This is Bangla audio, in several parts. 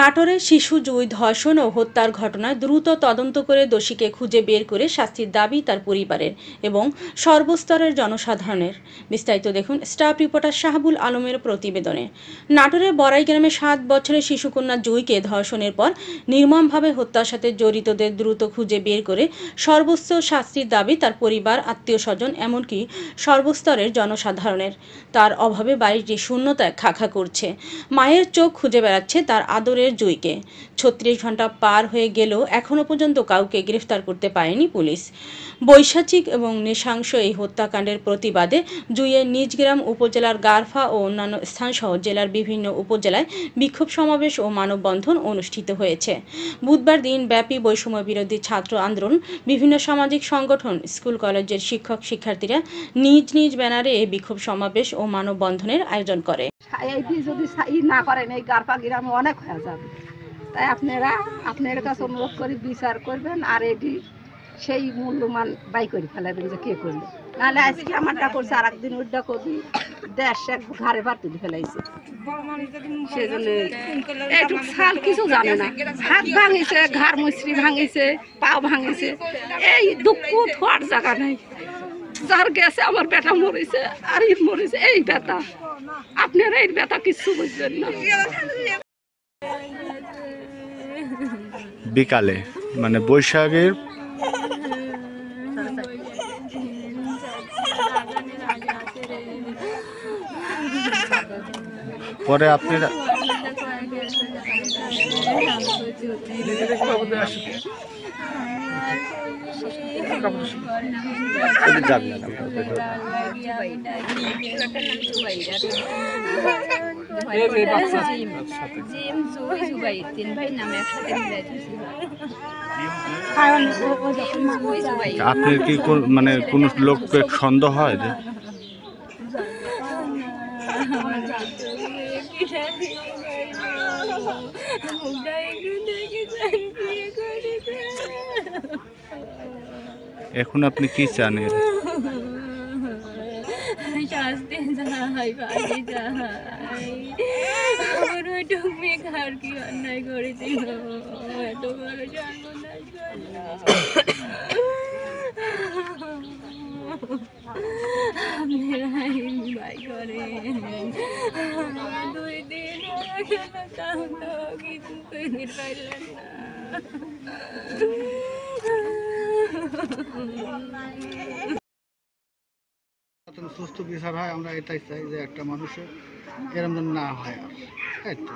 নাটোরে শিশু জুই ধর্ষণ ও হত্যার ঘটনায় দ্রুত তদন্ত করে দোষীকে খুঁজে বের করে শাস্তির দাবি তার পরিবারের এবং সর্বস্তরের জনসাধারণের। বিস্তারিত দেখুন স্টাফ রিপোর্টার শাহাবুল আলমের প্রতিবেদনে। নাটোরের বড়াই গ্রামে 7 বছরের শিশুকন্যা জুইকে ধর্ষণের পর নির্মমভাবে হত্যার সাথে জড়িতদের দ্রুত খুঁজে বের করে সর্বোচ্চ শাস্তির দাবি তার পরিবার, আত্মীয় স্বজন, এমনকি সর্বস্তরের জনসাধারণের। তার অভাবে বাড়িটি শূন্যতায় খাখা করছে। মায়ের চোখ খুঁজে বেড়াচ্ছে তার আদরের জুইকে। 36 ঘন্টা পার হয়ে গেলেও এখনও পর্যন্ত কাউকে গ্রেফতার করতে পারেনি পুলিশ। বৈশাচিক এবং নৃশংস এই হত্যাকাণ্ডের প্রতিবাদে জুইয়ের নিজ গ্রাম উপজেলার গারফা ও অন্যান্য স্থানসহ জেলার বিভিন্ন উপজেলায় বিক্ষোভ সমাবেশ ও মানববন্ধন অনুষ্ঠিত হয়েছে। বুধবার দিনব্যাপী বৈষম্য বিরোধী ছাত্র আন্দোলন, বিভিন্ন সামাজিক সংগঠন, স্কুল কলেজের শিক্ষক শিক্ষার্থীরা নিজ নিজ ব্যানারে এই বিক্ষোভ সমাবেশ ও মানববন্ধনের আয়োজন করে। যদি না করেন এই গারফা গ্রামে অনেক হয়ে যাবে, তাই আপনার কাছে অনুরোধ করি বিচার করবেন আর এটি সেই মূল্যমান বাই করে ফেলাবেন যে কে করলে, নাহলে আজকে আমারটা করছে আর একদিন ওইটা করবি দেশ এক ঘাড়ে ভাত তুলে ফেলাইছে। সেজন্য একটু সাল কিছু জানে না, হাত ভাঙিছে, ঘাড় মুচড়ি ভাঙিছে, পা ভাঙিছে, এই দুঃখ থোয়ার জায়গা নাই। যার গেছে আমার বেটা মরেছে আর ইট মরেছে, এই ব্যথা আপনারা এই ব্যথা কিছু বুঝবেন না। বিকালে মানে বৈশাখের পরে আপনারা আপনার কি মানে কোন লোককে সন্দেহ হয় যে এখন আপনি কি চান? শাস্তি যাই বাড়ি যাই, আমার ওইটুক মেঘার কি অন্যায় করেছিল, এত বড় সর্বনাশ করলো। আপনারা ভাই করেন, 2 দিন তাও তো কিছু তৈরি পাইলেন না। সুস্থ বিচার হয়, আমরা এটাই চাই যে একটা মানুষের এরম যেন না হয়। আর এই তো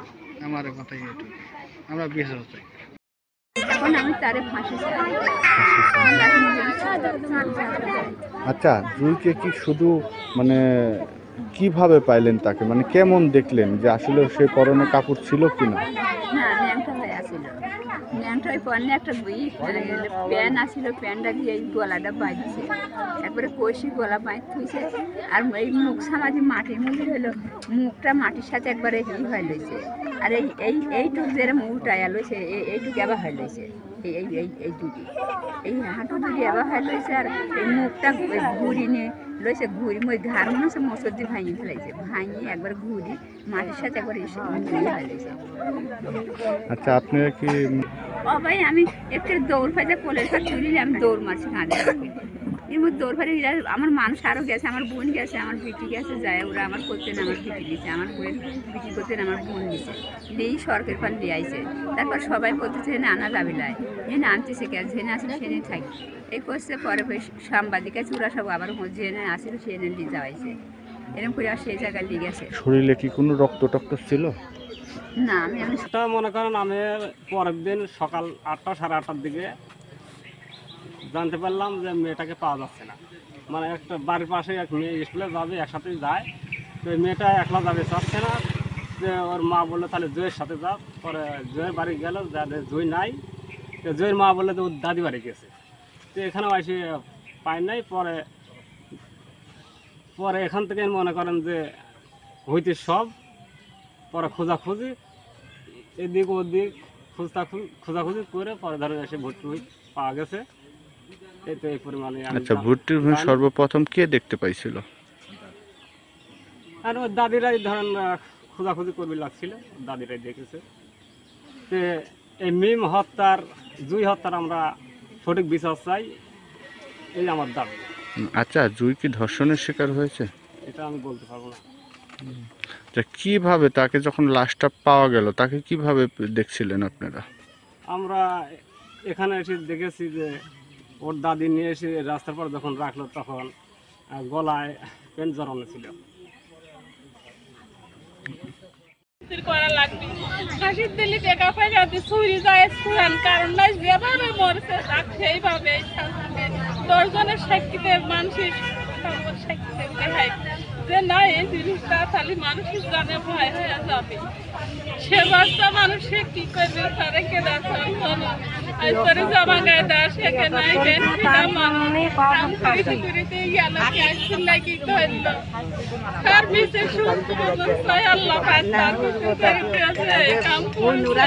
আমার কথাই এটুকু, আমরা বিচার চাই। এখন আমি তারে ফাঁসি চাই। আচ্ছা, জুইকে কি শুধু মানে কিভাবে পাইলেন তাকে, মানে কেমন দেখলেন যে আসলে সে পরনে কাপড় ছিল কিনা? না, ন্যাংটা হয়ে আসছিল, ন্যাংটায় পরনে একটা প্যান্ট আসছিল, প্যান্টটা দিয়ে এই গলাটা বাঁধছে, একবারে কষি গলা বাঁধ থুইছে। আর এই মুখ সামাজি মাটির মধ্যে হলো, মুখটা মাটির সাথে একবারে হয়ে লইছে। আর এইটুক যেরকম উল্টায়া লইছে, এইটুক এবার হয়ে লইছে, এই দুটি, এই হাঁটু দুটি এবার হয়ে লইছে। আর এই মুখটা ঘুরি নিয়ে লইছে, ঘুরি মই ঘাড় মনে হচ্ছে মোচর দিয়ে ভাঙিয়ে ফেলাইছে, ভাঙিয়ে একবার ঘুরি মাটির সাথে একবার এসে হয়ে লইছে। আচ্ছা, আপনারা কি ভাই আমি একটু দৌড় ফাইতে কোলের ফাঁক তুলিলে আমি দৌড় মারছি কাঁদে, এর মধ্যে দৌড় ফাইতে আমার মানুষ আরও গেছে, আমার বোন গেছে, আমার বিটি গেছে, যায় ওরা আমার করতেন, আমার বিটি দিচ্ছে, আমার বোনের বিটি করতেন, আমার বোন দিচ্ছে, দিয়েই সরকারের পাল দিয়ে আইছে। তারপর সবাই করতেছে না আনা যাবে লাই, জেনে আনতেছে কে, জেনে আসলে সেনে থাকি এই করছে। পরে সাংবাদিক আছে, ওরা সব আবার জেনে আসলে সেনে দিয়ে যাওয়াইছে, এরকম করে আর সেই জায়গায় নিয়ে গেছে। শরীরে কি কোনো রক্ত টক্ত ছিল? না, আমি মনে করেন আমি পরের দিন সকাল 8টা সাড়ে 8টার দিকে জানতে পারলাম যে মেয়েটাকে পাওয়া যাচ্ছে না। মানে একটা বাড়ির পাশে এক মেয়ে স্কুলে যাবে, একসাথেই যায়, তো মেয়েটা একলা যাবে চাচ্ছে না, যে ওর মা বললো তাহলে জয়ের সাথে যাও। পরে জয়ের বাড়ি গেল, জয় নাই, তো জয়ের মা বললে তো ওর দাদি বাড়ি গেছে, তো এখানেও এসে পায় নাই। পরে এখান থেকে মনে করেন যে হইতে সব পরে খোঁজাখুঁজি এদিক ওদিক খোঁজাখুঁজি করে পরে ধরে এসে ভর্তি পাওয়া গেছে। এই তো এই পরিমাণে। আচ্ছা, ভর্তির সর্বপ্রথম কে দেখতে পাইছিল? আর ওর দাদিরাই ধরেন খোঁজাখুঁজি করবি লাগছিল, দাদিরাই দেখেছে। তে এই মিম হত্যার জুই হত্যার আমরা সঠিক বিচার চাই, এই আমার দাবি। আচ্ছা, জুই কি ধর্ষণের শিকার হয়েছে? এটা আমি বলতে পারবো না। কিভাবে তাকে যখন লাশটা পাওয়া গেল তাকে কিভাবে দেখছিলেন আপনারা? আমরা এখানে এসে দেখেছি যে ওর দাদি নিয়ে এসে রাস্তার পর যখন রাখলো তখন গলায় পেন্ট জড়ানো ছিল। করা লাগবে ফাঁসির দিল্লি টেকা পাই যাতে ছুরি যায় পুরান কারণ নাই যেভাবে মরছে তাক সেইভাবে 10 জনের সাক্ষীতে মানুষের সাক্ষীতে দেখায় যে না এই জিনিসটা তাহলে মানুষের জানে ভয় হয়ে যাবে। সে বাচ্চা মানুষে কি করবে তারে কে দেখো আইসরে জামা গায়ে দেওয়া শেখে নাই মানুষে গেল আসছিল কি করল তার মিশে শুনতে আল্লাহ পায় তার কাম করছে